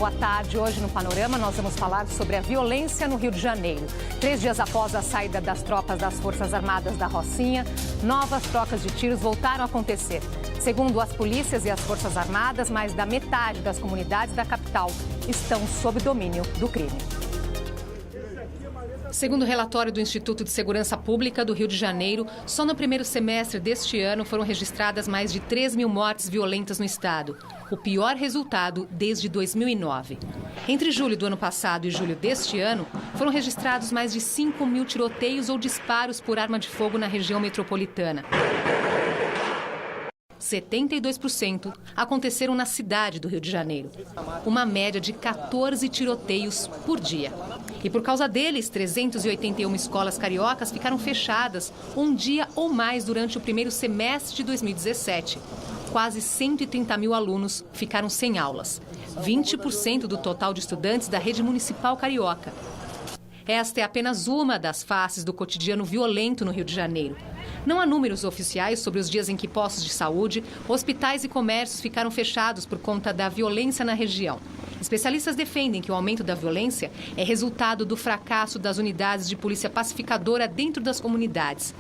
boa tarde. Hoje no Panorama nós vamos falar sobre a violência no Rio de Janeiro. 3 dias após a saída das tropas das Forças Armadas da Rocinha, novas trocas de tiros voltaram a acontecer. Segundo as polícias e as Forças Armadas, mais da metade das comunidades da capital estão sob domínio do crime. Segundo o relatório do Instituto de Segurança Pública do Rio de Janeiro, só no primeiro semestre deste ano foram registradas mais de 3 mil mortes violentas no estado, o pior resultado desde 2009. Entre julho do ano passado e julho deste ano, foram registrados mais de 5 mil tiroteios ou disparos por arma de fogo na região metropolitana. 72% aconteceram na cidade do Rio de Janeiro. Uma média de 14 tiroteios por dia. E por causa deles, 381 escolas cariocas ficaram fechadas um dia ou mais durante o primeiro semestre de 2017. Quase 130 mil alunos ficaram sem aulas. 20% do total de estudantes da rede municipal carioca. Esta é apenas uma das faces do cotidiano violento no Rio de Janeiro. Não há números oficiais sobre os dias em que postos de saúde, hospitais e comércios ficaram fechados por conta da violência na região. Especialistas defendem que o aumento da violência é resultado do fracasso das unidades de polícia pacificadora dentro das comunidades.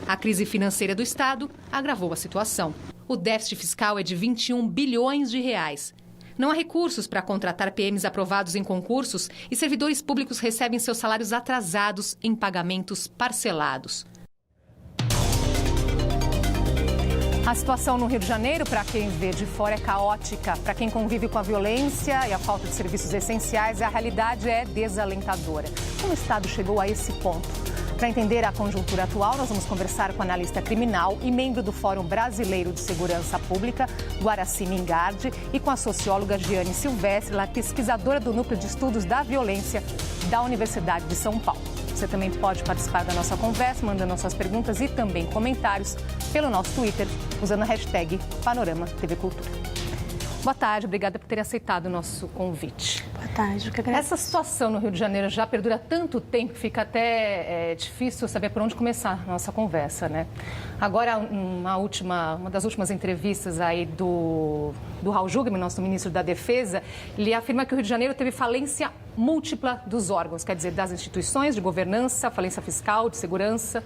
A crise financeira do Estado agravou a situação. O déficit fiscal é de 21 bilhões de reais. Não há recursos para contratar PMs aprovados em concursos e servidores públicos recebem seus salários atrasados em pagamentos parcelados. A situação no Rio de Janeiro, para quem vê de fora, é caótica. Para quem convive com a violência e a falta de serviços essenciais, a realidade é desalentadora. Como o Estado chegou a esse ponto? Para entender a conjuntura atual, nós vamos conversar com o analista criminal e membro do Fórum Brasileiro de Segurança Pública, Guaraci Mingardi, e com a socióloga Giane Silvestre, ela é pesquisadora do Núcleo de Estudos da Violência da Universidade de São Paulo. Você também pode participar da nossa conversa, mandando suas perguntas e também comentários pelo nosso Twitter, usando a hashtag Panorama TV Cultura. Boa tarde, obrigada por ter aceitado o nosso convite. Boa tarde, eu que agradeço. Essa situação no Rio de Janeiro já perdura tanto tempo que fica até difícil saber por onde começar a nossa conversa, né? Agora, uma das últimas entrevistas aí do Raul Jungmann, nosso ministro da Defesa, ele afirma que o Rio de Janeiro teve falência múltipla dos órgãos, quer dizer, das instituições de governança, falência fiscal, de segurança,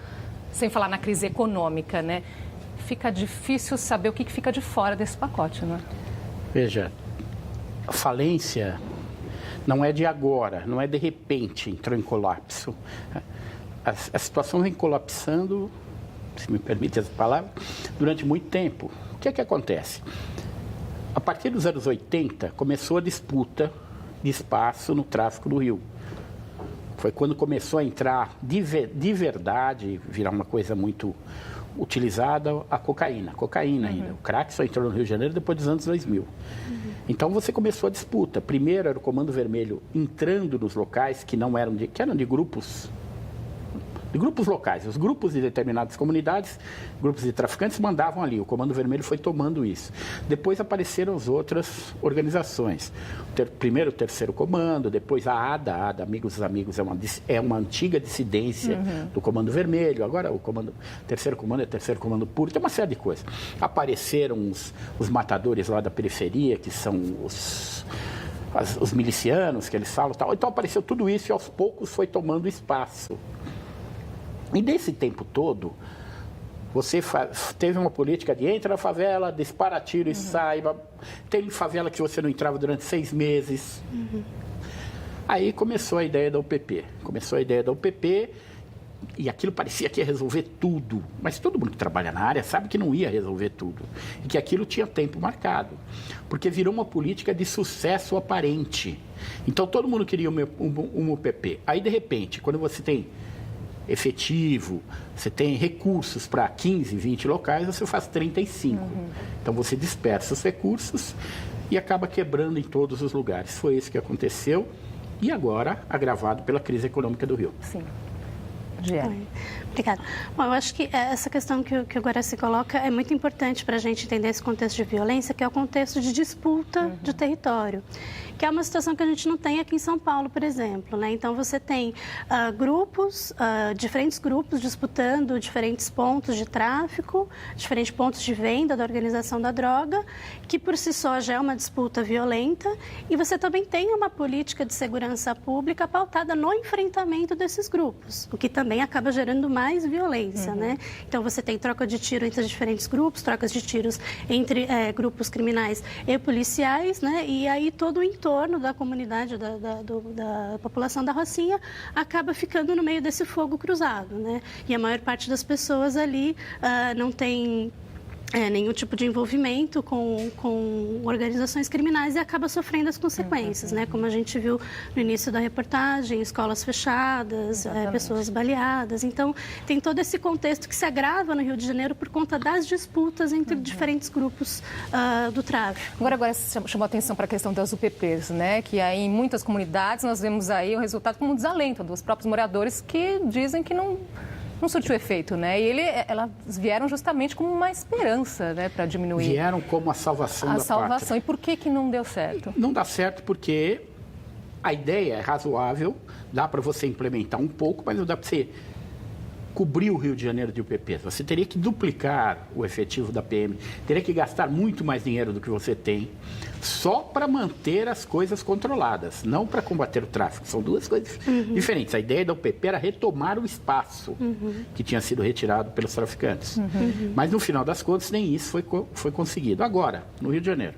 sem falar na crise econômica, né? Fica difícil saber o que fica de fora desse pacote, né? Veja, a falência não é de agora, não é de repente entrou em colapso. A situação vem colapsando, se me permite essa palavra, durante muito tempo. O que é que acontece? A partir dos anos 80, começou a disputa de espaço no tráfico do Rio. Foi quando começou a entrar de verdade, virar uma coisa muito utilizada, a cocaína ainda. O crack só entrou no Rio de Janeiro depois dos anos 2000. Então você começou a disputa. Primeiro era o Comando Vermelho entrando nos locais que eram de grupos locais. Os grupos de determinadas comunidades, grupos de traficantes mandavam ali. O Comando Vermelho foi tomando isso. Depois apareceram as outras organizações. Primeiro o Terceiro Comando, depois a ADA, Amigos dos Amigos, é uma antiga dissidência do Comando Vermelho. Agora o Terceiro Comando é Terceiro Comando Puro. Tem uma série de coisas. Apareceram os matadores lá da periferia, que são os milicianos, que eles falam. Tal. Então apareceu tudo isso e aos poucos foi tomando espaço. E nesse tempo todo, você teve uma política de entra na favela, dispara tiro e saiba. Tem favela que você não entrava durante 6 meses. Aí começou a ideia da UPP. E aquilo parecia que ia resolver tudo. Mas todo mundo que trabalha na área sabe que não ia resolver tudo. E que aquilo tinha tempo marcado. Porque virou uma política de sucesso aparente. Então todo mundo queria uma UPP. Aí, de repente, quando você tem efetivo, você tem recursos para 15, 20 locais, você faz 35. Então você dispersa os recursos e acaba quebrando em todos os lugares. Foi isso que aconteceu e agora agravado pela crise econômica do Rio. Sim. Giane. Obrigada. Bom, eu acho que essa questão que o Guaraci coloca é muito importante para a gente entender esse contexto de violência, que é o contexto de disputa de território, que é uma situação que a gente não tem aqui em São Paulo, por exemplo, né? Então, você tem diferentes grupos disputando diferentes pontos de tráfico, diferentes pontos de venda da organização da droga, que por si só já é uma disputa violenta, e você também tem uma política de segurança pública pautada no enfrentamento desses grupos, o que também acaba gerando mais violência, né? Então, você tem troca de tiro entre diferentes grupos, trocas de tiros entre grupos criminais e policiais, né? E aí todo o entorno da comunidade, da população da Rocinha acaba ficando no meio desse fogo cruzado, né? E a maior parte das pessoas ali não tem nenhum tipo de envolvimento com organizações criminais e acaba sofrendo as consequências, né? Como a gente viu no início da reportagem, escolas fechadas, pessoas baleadas. Então, tem todo esse contexto que se agrava no Rio de Janeiro por conta das disputas entre diferentes grupos do tráfico. Agora chamou a atenção para a questão das UPPs, né? Que aí em muitas comunidades nós vemos aí o resultado como um desalento dos próprios moradores que dizem que não surtiu efeito, né? E elas vieram justamente como uma esperança, né, para diminuir. Vieram como a salvação da pátria. A salvação. E por que não deu certo? Não dá certo porque a ideia é razoável, dá para você implementar um pouco, mas não dá para você cobrir o Rio de Janeiro de UPPs. Você teria que duplicar o efetivo da PM, teria que gastar muito mais dinheiro do que você tem, só para manter as coisas controladas, não para combater o tráfico. São duas coisas diferentes. A ideia da UPP era retomar o espaço que tinha sido retirado pelos traficantes. Mas, no final das contas, nem isso foi conseguido. Agora, no Rio de Janeiro,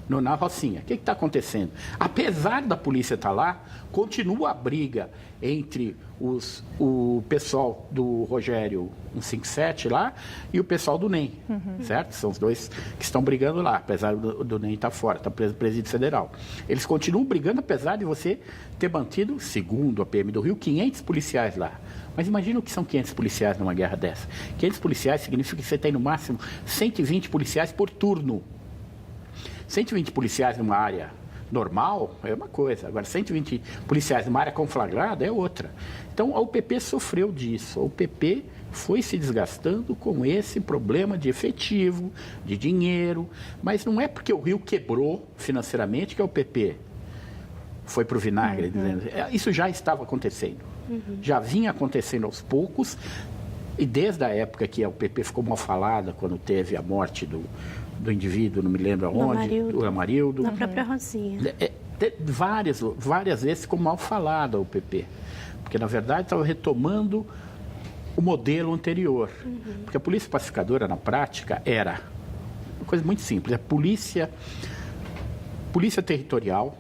na Rocinha, o que está acontecendo? Apesar da polícia estar lá, continua a briga entre o pessoal do Rogério 157 lá e o pessoal do NEM, certo? São os dois que estão brigando lá, apesar do NEM estar fora, está preso no Presídio Federal. Eles continuam brigando, apesar de você ter mantido, segundo a PM do Rio, 500 policiais lá. Mas imagina o que são 500 policiais numa guerra dessa. 500 policiais significa que você tem no máximo 120 policiais por turno. 120 policiais numa área normal é uma coisa, agora 120 policiais numa área conflagrada é outra. Então, a UPP sofreu disso. A UPP foi se desgastando com esse problema de efetivo, de dinheiro, mas não é porque o Rio quebrou financeiramente que a UPP foi para o vinagre. Isso já estava acontecendo. Já vinha acontecendo aos poucos, e desde a época que a UPP ficou mal falada, quando teve a morte do indivíduo, não me lembro aonde, do Amarildo. Na própria Rocinha. Várias vezes ficou mal falada a UPP, porque na verdade estava retomando o modelo anterior. Porque a polícia pacificadora, na prática, era uma coisa muito simples, polícia territorial,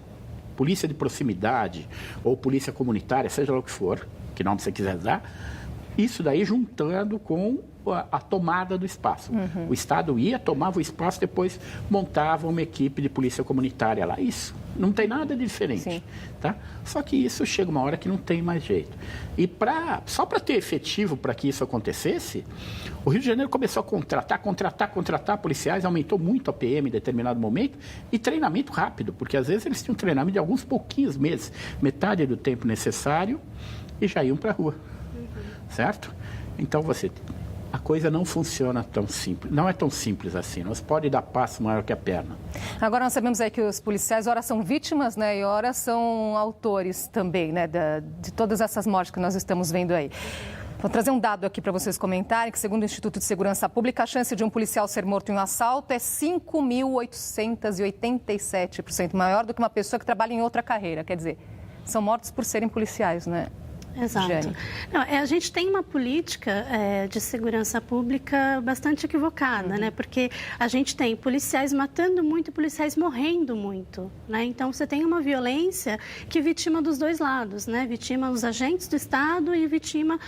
polícia de proximidade ou polícia comunitária, seja lá o que for, que nome você quiser dar, isso daí juntando com a tomada do espaço. O Estado ia, tomava o espaço, depois montava uma equipe de polícia comunitária lá. Isso não tem nada de diferente. Tá? Só que isso chega uma hora que não tem mais jeito. E só para ter efetivo para que isso acontecesse, o Rio de Janeiro começou a contratar policiais, aumentou muito a PM em determinado momento, e treinamento rápido, porque às vezes eles tinham treinamento de alguns pouquinhos meses, metade do tempo necessário, e já iam para a rua. Certo? Então, a coisa não funciona tão simples, não é tão simples assim, nós pode dar passo maior que a perna. Agora nós sabemos aí que os policiais ora são vítimas, né, e ora são autores também, né, de todas essas mortes que nós estamos vendo aí. Vou trazer um dado aqui para vocês comentarem, que segundo o Instituto de Segurança Pública, a chance de um policial ser morto em um assalto é 5.887% maior do que uma pessoa que trabalha em outra carreira, quer dizer, são mortos por serem policiais, né? Exato. Não, a gente tem uma política de segurança pública bastante equivocada, né? Porque a gente tem policiais matando muito e policiais morrendo muito, né? Então, você tem uma violência que vitima dos dois lados, né? Vitima os agentes do Estado e vitima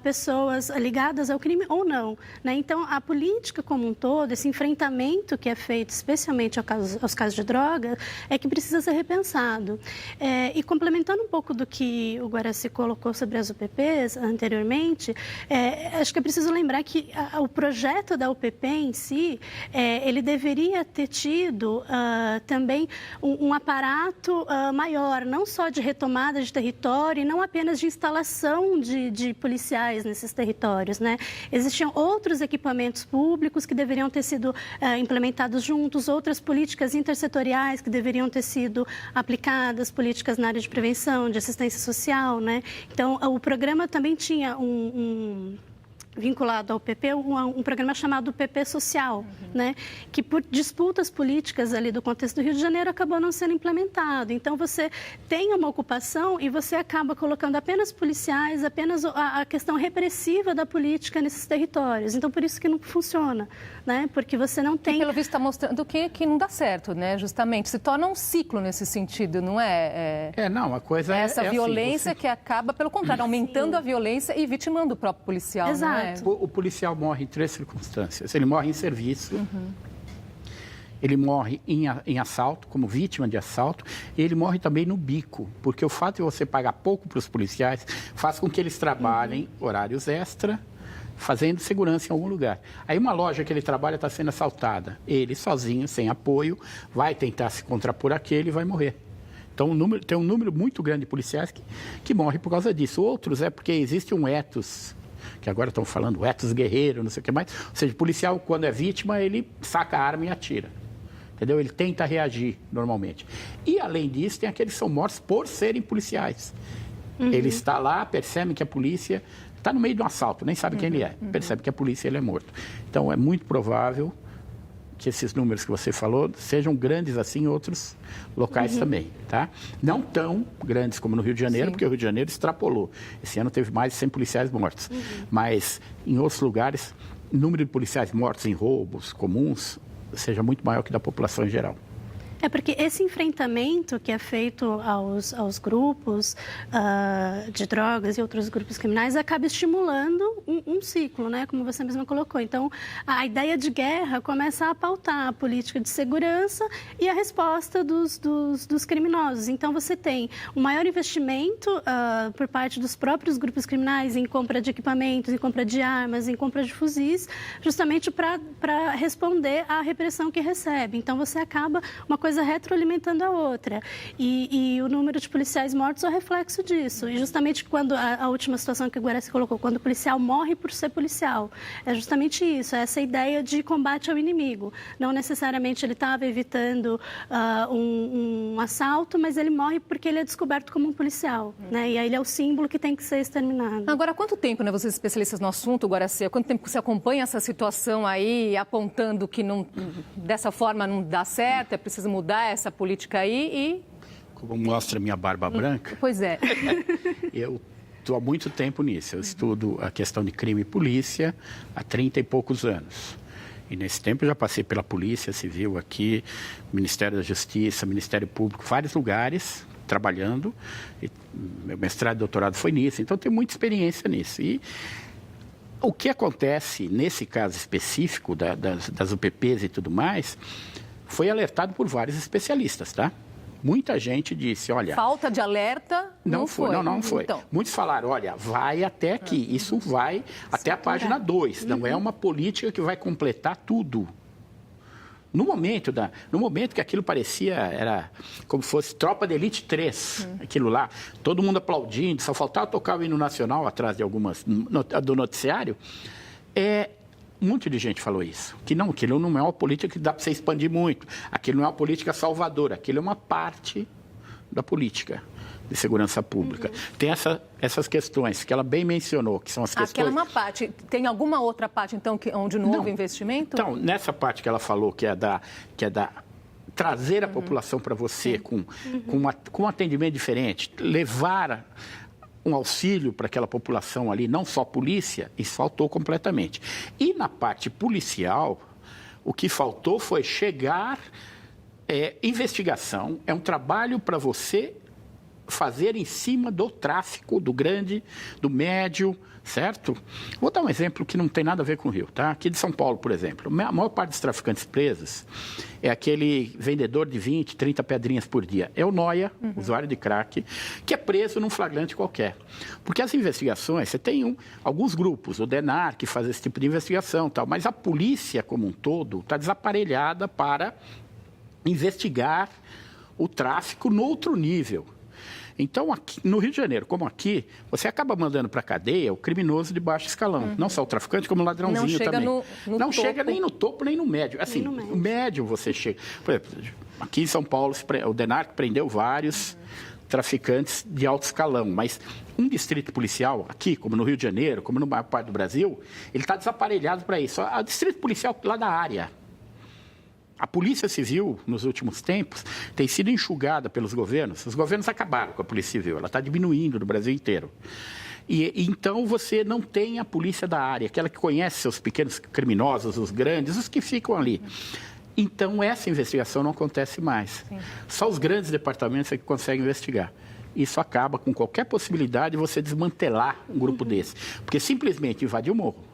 pessoas ligadas ao crime ou não, né? Então, a política como um todo, esse enfrentamento que é feito, especialmente aos casos de droga, é que precisa ser repensado. E complementando um pouco do que o Guaraci colocou colocou sobre as UPPs anteriormente, acho que é preciso lembrar que o projeto da UPP em si, ele deveria ter tido também um aparato maior, não só de retomada de território e não apenas de instalação de policiais nesses territórios, né? Existiam outros equipamentos públicos que deveriam ter sido implementados juntos, outras políticas intersetoriais que deveriam ter sido aplicadas, políticas na área de prevenção, de assistência social, né? Então, o programa também tinha vinculado ao PP, um programa chamado PP Social, né? Que por disputas políticas ali do contexto do Rio de Janeiro acabou não sendo implementado. Então, você tem uma ocupação e você acaba colocando apenas policiais, apenas a questão repressiva da política nesses territórios. Então, por isso que não funciona, né? Porque você não tem... E pelo visto está mostrando que não dá certo, né? Justamente, se torna um ciclo nesse sentido, não é? Não, a coisa essa violência que acaba, pelo contrário, aumentando a violência e vitimando o próprio policial, Exato. Não é? O policial morre em 3 circunstâncias. Ele morre em serviço, ele morre em assalto, como vítima de assalto, e ele morre também no bico, porque o fato de você pagar pouco para os policiais faz com que eles trabalhem horários extra, fazendo segurança em algum lugar. Aí uma loja que ele trabalha está sendo assaltada. Ele, sozinho, sem apoio, vai tentar se contrapor àquele e vai morrer. Então, tem um número muito grande de policiais que morrem por causa disso. Outros é porque existe um ethos, que agora estão falando ethos guerreiro, não sei o que mais. Ou seja, o policial, quando é vítima, ele saca a arma e atira. Entendeu? Ele tenta reagir normalmente. E, além disso, tem aqueles que são mortos por serem policiais. Ele está lá, percebe que a polícia está no meio de um assalto, nem sabe quem ele é. Percebe que a polícia ele é morto. Então, é muito provável que esses números que você falou sejam grandes assim em outros locais também, tá? Não tão grandes como no Rio de Janeiro, porque o Rio de Janeiro extrapolou. Esse ano teve mais de 100 policiais mortos. Mas, em outros lugares, o número de policiais mortos em roubos comuns seja muito maior que da população em geral. É porque esse enfrentamento que é feito aos grupos de drogas e outros grupos criminais acaba estimulando um ciclo, né? Como você mesma colocou. Então, a ideia de guerra começa a pautar a política de segurança e a resposta dos criminosos. Então, você tem um maior investimento por parte dos próprios grupos criminais em compra de equipamentos, em compra de armas, em compra de fuzis, justamente para responder à repressão que recebe. Então, você acaba uma coisa retroalimentando a outra. E o número de policiais mortos é o reflexo disso. E justamente quando a última situação que a Guaraci colocou, quando o policial morre por ser policial, é justamente isso, é essa ideia de combate ao inimigo. Não necessariamente ele estava evitando um assalto, mas ele morre porque ele é descoberto como um policial, né? E aí ele é o símbolo que tem que ser exterminado. Agora, há quanto tempo, né, vocês especialistas no assunto, Guaraci, há quanto tempo você acompanha essa situação aí, apontando que dessa forma não dá certo, é preciso mudar essa política aí Como mostra minha barba branca... Pois é. Eu estou há muito tempo nisso. Eu estudo a questão de crime e polícia há 30 e poucos anos. E nesse tempo eu já passei pela Polícia Civil aqui, Ministério da Justiça, Ministério Público, vários lugares trabalhando. E meu mestrado e doutorado foi nisso. Então eu tenho muita experiência nisso. E o que acontece nesse caso específico das UPPs e tudo mais... foi alertado por vários especialistas, tá? Muita gente disse, olha... Falta de alerta não foi. Não foi. Então. Muitos falaram, olha, vai até aqui, isso vai até a página 2. Não é uma política que vai completar tudo. No momento que aquilo parecia, era como se fosse Tropa de Elite 3, aquilo lá, todo mundo aplaudindo, só faltava tocar o hino nacional atrás de algumas do noticiário, muito de gente falou isso, aquilo não é uma política que dá para você expandir muito, aquilo não é uma política salvadora, aquilo é uma parte da política de segurança pública. Tem essas questões que ela bem mencionou, que são as questões... Aquela é uma parte. Tem alguma outra parte, então, onde não houve investimento? Então, nessa parte que ela falou, que é da trazer a população para você com um atendimento diferente, levar um auxílio para aquela população ali, não só polícia, isso faltou completamente. E na parte policial, o que faltou foi chegar, investigação, é um trabalho para você fazer em cima do tráfico, do grande, do médio, certo? Vou dar um exemplo que não tem nada a ver com o Rio, tá? Aqui de São Paulo, por exemplo, a maior parte dos traficantes presos é aquele vendedor de 20, 30 pedrinhas por dia. É o Noia, usuário de crack, que é preso num flagrante qualquer. Porque as investigações, você tem alguns grupos, o DENAR, que faz esse tipo de investigação, tal, mas a polícia como um todo está desaparelhada para investigar o tráfico no outro nível. Então, aqui, no Rio de Janeiro, como aqui, você acaba mandando para a cadeia o criminoso de baixo escalão. Não só o traficante, como o ladrãozinho também. Não chega nem no topo, nem no médio. Assim, no médio você chega. Por exemplo, aqui em São Paulo, o DENAR prendeu vários traficantes de alto escalão, mas um distrito policial, aqui, como no Rio de Janeiro, como no maior parte do Brasil, ele está desaparelhado para isso. O distrito policial lá da área. A Polícia Civil, nos últimos tempos, tem sido enxugada pelos governos. Os governos acabaram com a Polícia Civil, ela está diminuindo no Brasil inteiro. E então você não tem a polícia da área, aquela que conhece seus pequenos criminosos, os grandes, os que ficam ali. Então essa investigação não acontece mais. Sim. Só os grandes departamentos é que conseguem investigar. Isso acaba com qualquer possibilidade de você desmantelar um grupo desse. Porque simplesmente invadiu o morro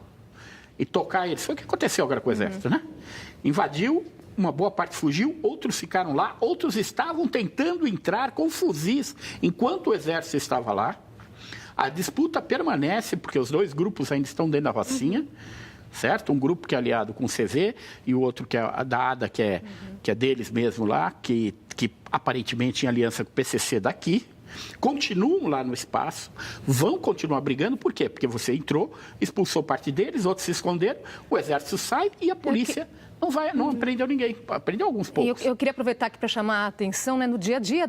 e tocar eles. Foi o que aconteceu agora com o Exército, né? Invadiu, uma boa parte fugiu, outros ficaram lá, outros estavam tentando entrar com fuzis enquanto o Exército estava lá. A disputa permanece, porque os dois grupos ainda estão dentro da Rocinha, certo? Um grupo que é aliado com o CV e o outro que é a da ADA, que é deles mesmo lá, que aparentemente em aliança com o PCC daqui. Continuam lá no espaço, vão continuar brigando, por quê? Porque você entrou, expulsou parte deles, outros se esconderam, o Exército sai e a polícia não prendeu ninguém, prendeu alguns poucos. Eu queria aproveitar aqui para chamar a atenção, né, no dia a dia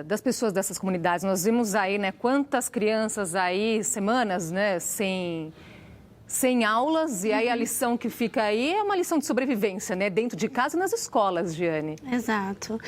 das pessoas dessas comunidades. Nós vimos aí, né, quantas crianças aí, semanas, né, sem aulas, e aí a lição que fica aí é uma lição de sobrevivência, né? Dentro de casa e nas escolas, Giane. Exato.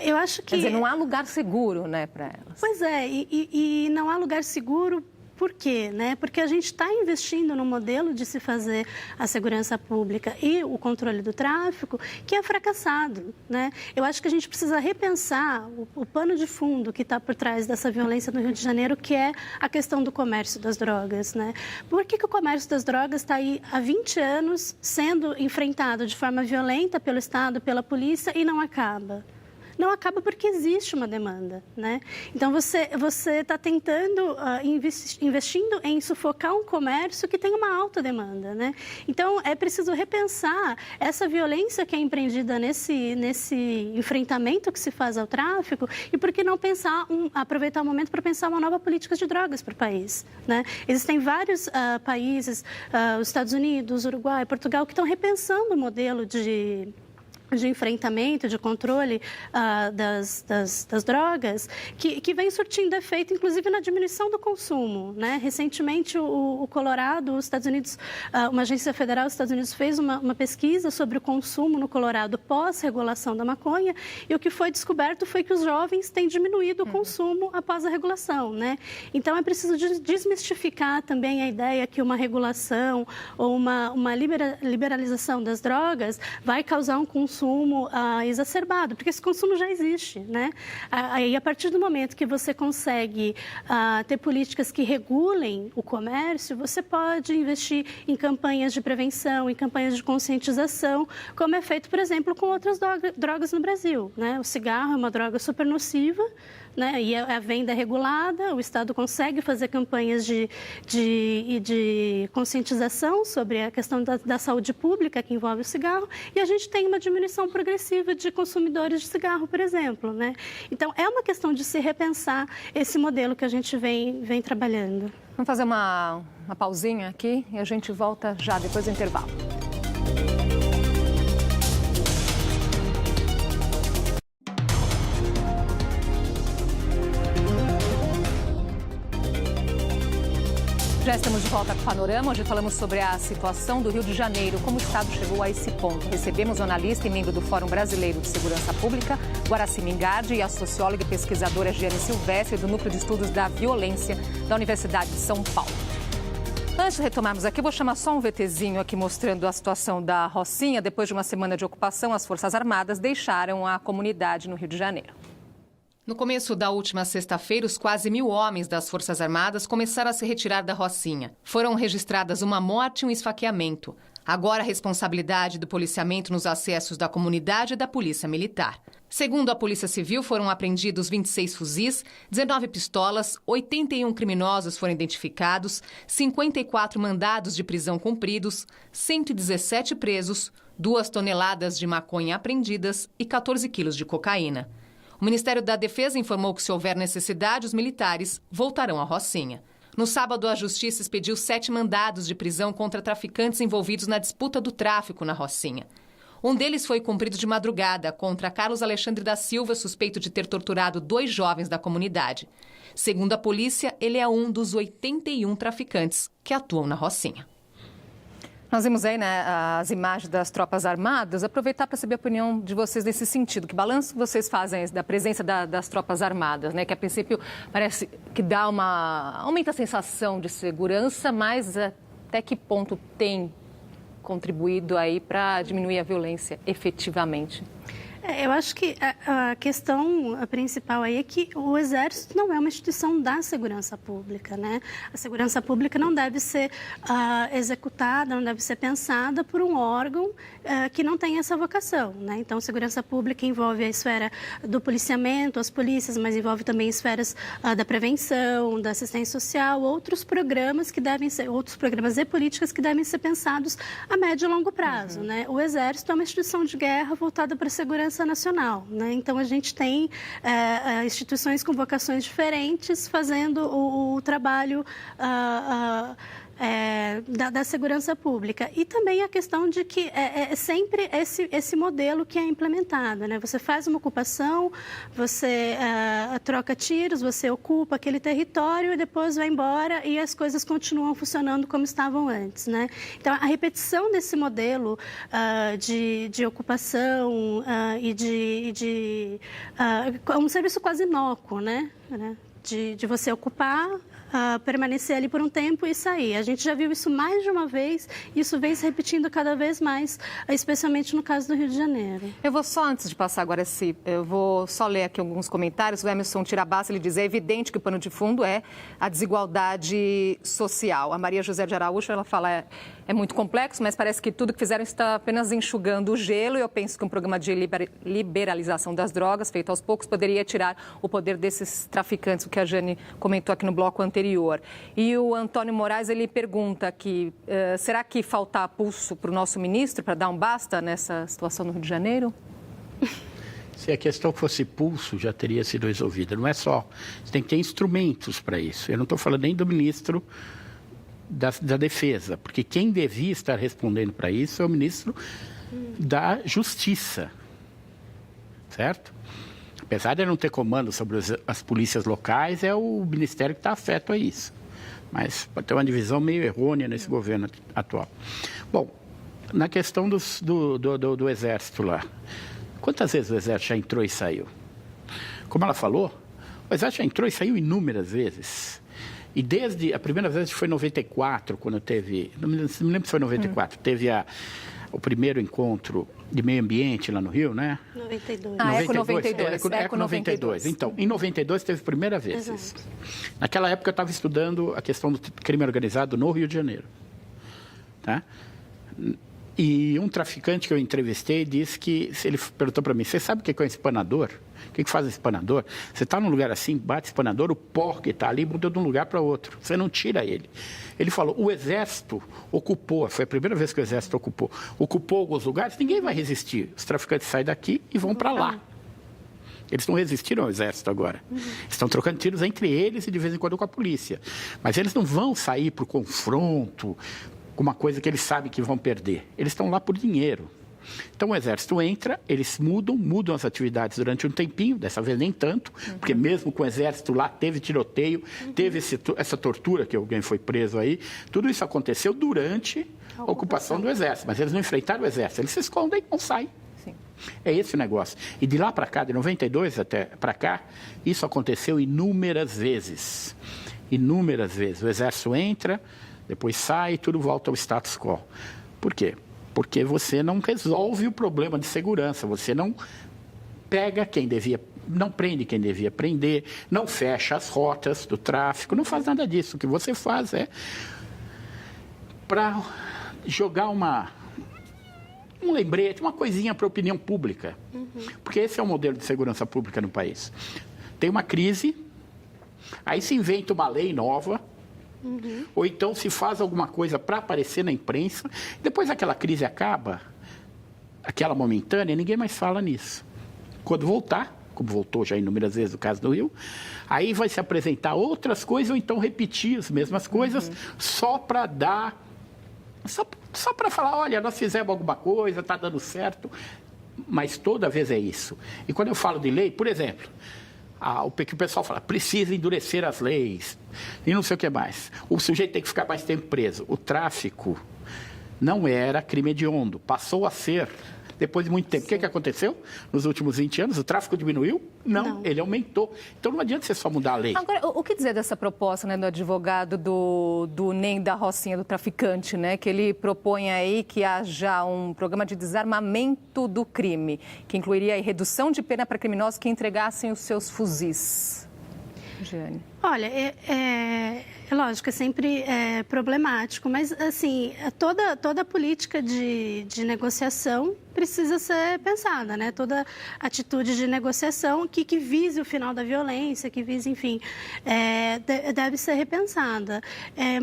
Eu acho que... Quer dizer, não há lugar seguro, né, para elas. Pois é, e não há lugar seguro. Por quê? Né? Porque a gente está investindo no modelo de se fazer a segurança pública e o controle do tráfico que é fracassado. Né? Eu acho que a gente precisa repensar o pano de fundo que está por trás dessa violência no Rio de Janeiro, que é a questão do comércio das drogas. Né? Por que o comércio das drogas está aí há 20 anos sendo enfrentado de forma violenta pelo Estado, pela polícia e não acaba? Não acaba porque existe uma demanda, né? Então, você está tentando, investindo em sufocar um comércio que tem uma alta demanda, né? Então, é preciso repensar essa violência que é empreendida nesse enfrentamento que se faz ao tráfico e por que não aproveitar o momento para pensar uma nova política de drogas para o país, né? Existem vários países, os Estados Unidos, Uruguai, Portugal, que estão repensando o modelo de enfrentamento, de controle das drogas, que vem surtindo efeito, inclusive, na diminuição do consumo. Né? Recentemente, o Colorado, os Estados Unidos, uma agência federal dos Estados Unidos fez uma pesquisa sobre o consumo no Colorado pós-regulação da maconha, e o que foi descoberto foi que os jovens têm diminuído o consumo após a regulação. Né? Então, é preciso desmistificar também a ideia que uma regulação ou uma liberalização das drogas vai causar um consumo exacerbado, porque esse consumo já existe, né? Aí, a partir do momento que você consegue ter políticas que regulem o comércio, você pode investir em campanhas de prevenção, em campanhas de conscientização, como é feito, por exemplo, com outras drogas no Brasil, né? O cigarro é uma droga super nociva, né? E a venda é regulada, o Estado consegue fazer campanhas de conscientização sobre a questão da saúde pública que envolve o cigarro, e a gente tem uma diminuição progressiva de consumidores de cigarro, por exemplo. Né? Então, é uma questão de se repensar esse modelo que a gente vem trabalhando. Vamos fazer uma pausinha aqui e a gente volta já depois do intervalo. Já estamos de volta com o Panorama. Hoje falamos sobre a situação do Rio de Janeiro, como o Estado chegou a esse ponto. Recebemos o analista e membro do Fórum Brasileiro de Segurança Pública, Guaraci Mingardi, e a socióloga e pesquisadora Giane Silvestre, do Núcleo de Estudos da Violência da Universidade de São Paulo. Antes de retomarmos aqui, eu vou chamar só um VTzinho aqui mostrando a situação da Rocinha. Depois de uma semana de ocupação, as Forças Armadas deixaram a comunidade no Rio de Janeiro. No começo da última sexta-feira, os quase 1.000 homens das Forças Armadas começaram a se retirar da Rocinha. Foram registradas uma morte e um esfaqueamento. Agora, a responsabilidade do policiamento nos acessos da comunidade é da Polícia Militar. Segundo a Polícia Civil, foram apreendidos 26 fuzis, 19 pistolas, 81 criminosos foram identificados, 54 mandados de prisão cumpridos, 117 presos, 2 toneladas de maconha apreendidas e 14 quilos de cocaína. O Ministério da Defesa informou que, se houver necessidade, os militares voltarão à Rocinha. No sábado, a Justiça expediu 7 mandados de prisão contra traficantes envolvidos na disputa do tráfico na Rocinha. Um deles foi cumprido de madrugada contra Carlos Alexandre da Silva, suspeito de ter torturado 2 jovens da comunidade. Segundo a polícia, ele é um dos 81 traficantes que atuam na Rocinha. Nós vimos aí, né, as imagens das tropas armadas. Aproveitar para saber a opinião de vocês nesse sentido. Que balanço vocês fazem da presença das tropas armadas, né? Que a princípio parece que aumenta a sensação de segurança, mas até que ponto tem contribuído aí para diminuir a violência efetivamente? Eu acho que a questão principal aí é que o Exército não é uma instituição da segurança pública, né? A segurança pública não deve ser executada, não deve ser pensada por um órgão que não tem essa vocação, né? Então, segurança pública envolve a esfera do policiamento, as polícias, mas envolve também esferas da prevenção, da assistência social, outros programas e políticas que devem ser pensados a médio e longo prazo, né? O Exército é uma instituição de guerra voltada para a segurança nacional, né? Então, a gente tem instituições com vocações diferentes fazendo o trabalho da segurança pública. E também a questão de que é sempre esse modelo que é implementado, né? Você faz uma ocupação, você troca tiros, você ocupa aquele território e depois vai embora e as coisas continuam funcionando como estavam antes, né? Então, a repetição desse modelo de ocupação um serviço quase inócuo, né? De você ocupar, permanecer ali por um tempo e sair. A gente já viu isso mais de uma vez e isso vem se repetindo cada vez mais, especialmente no caso do Rio de Janeiro. Eu vou só, antes de passar agora eu vou só ler aqui alguns comentários. O Emerson Tirabassi, ele diz: é evidente que o pano de fundo é a desigualdade social. A Maria José de Araújo, ela fala, é muito complexo, mas parece que tudo que fizeram está apenas enxugando o gelo. Eu penso que um programa de liberalização das drogas, feito aos poucos, poderia tirar o poder desses traficantes, o que a Jane comentou aqui no bloco anterior. E o Antônio Moraes, ele pergunta aqui, será que falta pulso para o nosso ministro para dar um basta nessa situação no Rio de Janeiro? Se a questão fosse pulso, já teria sido resolvida. Não é só, você tem que ter instrumentos para isso. Eu não estou falando nem do ministro da Defesa, porque quem devia estar respondendo para isso é o ministro da Justiça, certo? Apesar de não ter comando sobre as polícias locais, é o ministério que está afeto a isso. Mas pode ter uma divisão meio errônea nesse governo atual. Bom, na questão do Exército lá, quantas vezes o Exército já entrou e saiu? Como ela falou, o Exército já entrou e saiu inúmeras vezes. E desde a primeira vez foi em 94, quando teve, não me lembro se foi em 94, teve o primeiro encontro de meio ambiente lá no Rio, né? 92. Eco 92. Eco 92. Então, em 92 teve a primeira vez isso. Naquela época eu estava estudando a questão do crime organizado no Rio de Janeiro. Tá? E um traficante que eu entrevistei disse que, ele perguntou para mim, você sabe o que é um espanador? O que faz um espanador? Você está num lugar assim, bate espanador, o pó que está ali muda de um lugar para outro. Você não tira ele. Ele falou, o Exército ocupou, foi a primeira vez que o Exército ocupou alguns lugares, ninguém vai resistir. Os traficantes saem daqui e vão para lá. Eles não resistiram ao Exército agora. Estão trocando tiros entre eles e de vez em quando com a polícia. Mas eles não vão sair para o confronto com uma coisa que eles sabem que vão perder. Eles estão lá por dinheiro. Então o Exército entra, eles mudam as atividades durante um tempinho, dessa vez nem tanto, porque mesmo com o Exército lá teve tiroteio, teve essa tortura que alguém foi preso aí, tudo isso aconteceu durante a ocupação do Exército, mas eles não enfrentaram o Exército, eles se escondem, não saem. Sim. É esse o negócio. E de lá para cá, de 92 até para cá, isso aconteceu inúmeras vezes. Inúmeras vezes. O Exército entra, depois sai e tudo volta ao status quo. Por quê? Porque você não resolve o problema de segurança, você não pega quem devia não prende quem devia prender, não fecha as rotas do tráfico, não faz nada disso. O que você faz é para jogar um lembrete, uma coisinha para a opinião pública. Porque esse é o modelo de segurança pública no país. Tem uma crise, aí se inventa uma lei nova, ou então se faz alguma coisa para aparecer na imprensa, depois aquela crise acaba, aquela momentânea, ninguém mais fala nisso. Quando voltar, como voltou já inúmeras vezes no caso do Rio, aí vai se apresentar outras coisas, ou então repetir as mesmas coisas, só para dar... Só para falar, olha, nós fizemos alguma coisa, está dando certo, mas toda vez é isso. E quando eu falo de lei, por exemplo, o pessoal fala, precisa endurecer as leis, e não sei o que mais. O sujeito tem que ficar mais tempo preso. O tráfico não era crime hediondo, passou a ser... Depois de muito tempo. O que aconteceu nos últimos 20 anos? O tráfico diminuiu? Não, ele aumentou. Então não adianta você só mudar a lei. Agora, o que dizer dessa proposta, né, do advogado do NEM da Rocinha, do traficante, né, que ele propõe aí que haja um programa de desarmamento do crime, que incluiria a redução de pena para criminosos que entregassem os seus fuzis? Giane. Olha, é lógico, é sempre problemático, mas assim, toda a política de negociação precisa ser pensada, né? Toda atitude de negociação que vise o final da violência, que vise, enfim, deve ser repensada.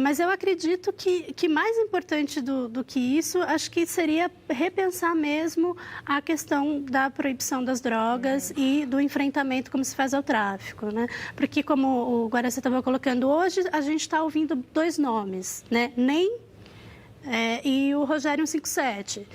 Mas eu acredito que mais importante do que isso, acho que seria repensar mesmo a questão da proibição das drogas e do enfrentamento como se faz ao tráfico, né? Porque como o Guaraci estava colocando, hoje a gente está ouvindo dois nomes, né? NEM e o Rogério 157.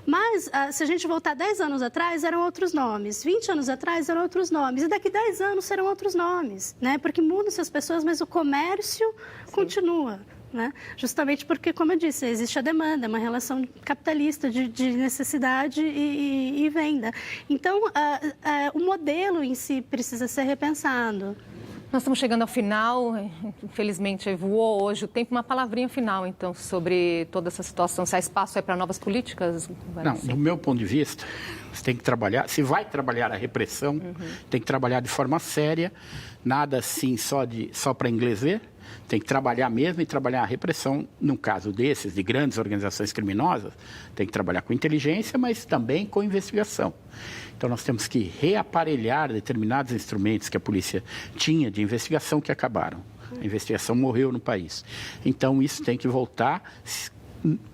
Mas, se a gente voltar 10 anos atrás, eram outros nomes. 20 anos atrás, eram outros nomes. E daqui 10 anos serão outros nomes, né? Porque mudam-se as pessoas, mas o comércio continua, né? Justamente porque, como eu disse, existe a demanda, uma relação capitalista de necessidade e venda. Então, o modelo em si precisa ser repensado. Nós estamos chegando ao final, infelizmente voou hoje o tempo. Uma palavrinha final, então, sobre toda essa situação. Se há espaço aí para novas políticas? Não, do meu ponto de vista, você tem que trabalhar, se vai trabalhar a repressão, tem que trabalhar de forma séria, nada assim só para inglês ver, tem que trabalhar mesmo e trabalhar a repressão, no caso desses, de grandes organizações criminosas, tem que trabalhar com inteligência, mas também com investigação. Então, nós temos que reaparelhar determinados instrumentos que a polícia tinha de investigação que acabaram. A investigação morreu no país. Então, isso tem que voltar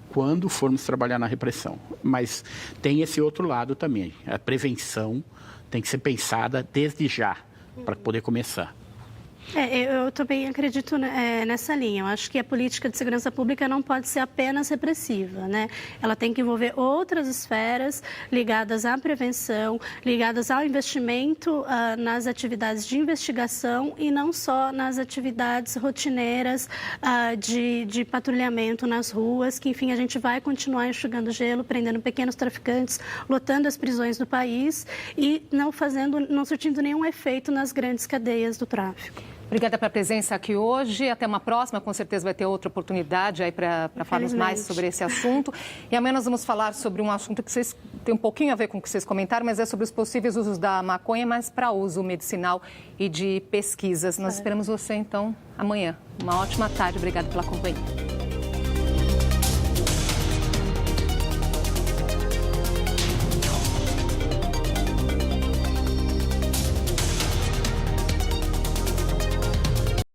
quando formos trabalhar na repressão. Mas tem esse outro lado também. A prevenção tem que ser pensada desde já, para poder começar. Eu também acredito nessa linha. Eu acho que a política de segurança pública não pode ser apenas repressiva, né? Ela tem que envolver outras esferas ligadas à prevenção, ligadas ao investimento nas atividades de investigação e não só nas atividades rotineiras de patrulhamento nas ruas, que, enfim, a gente vai continuar enxugando gelo, prendendo pequenos traficantes, lotando as prisões do país e não surtindo nenhum efeito nas grandes cadeias do tráfico. Obrigada pela presença aqui hoje. Até uma próxima. Com certeza vai ter outra oportunidade aí para falarmos mais sobre esse assunto. E amanhã nós vamos falar sobre um assunto que tem um pouquinho a ver com o que vocês comentaram, mas é sobre os possíveis usos da maconha, mas para uso medicinal e de pesquisas. Nós esperamos você, então, amanhã. Uma ótima tarde. Obrigada pela companhia.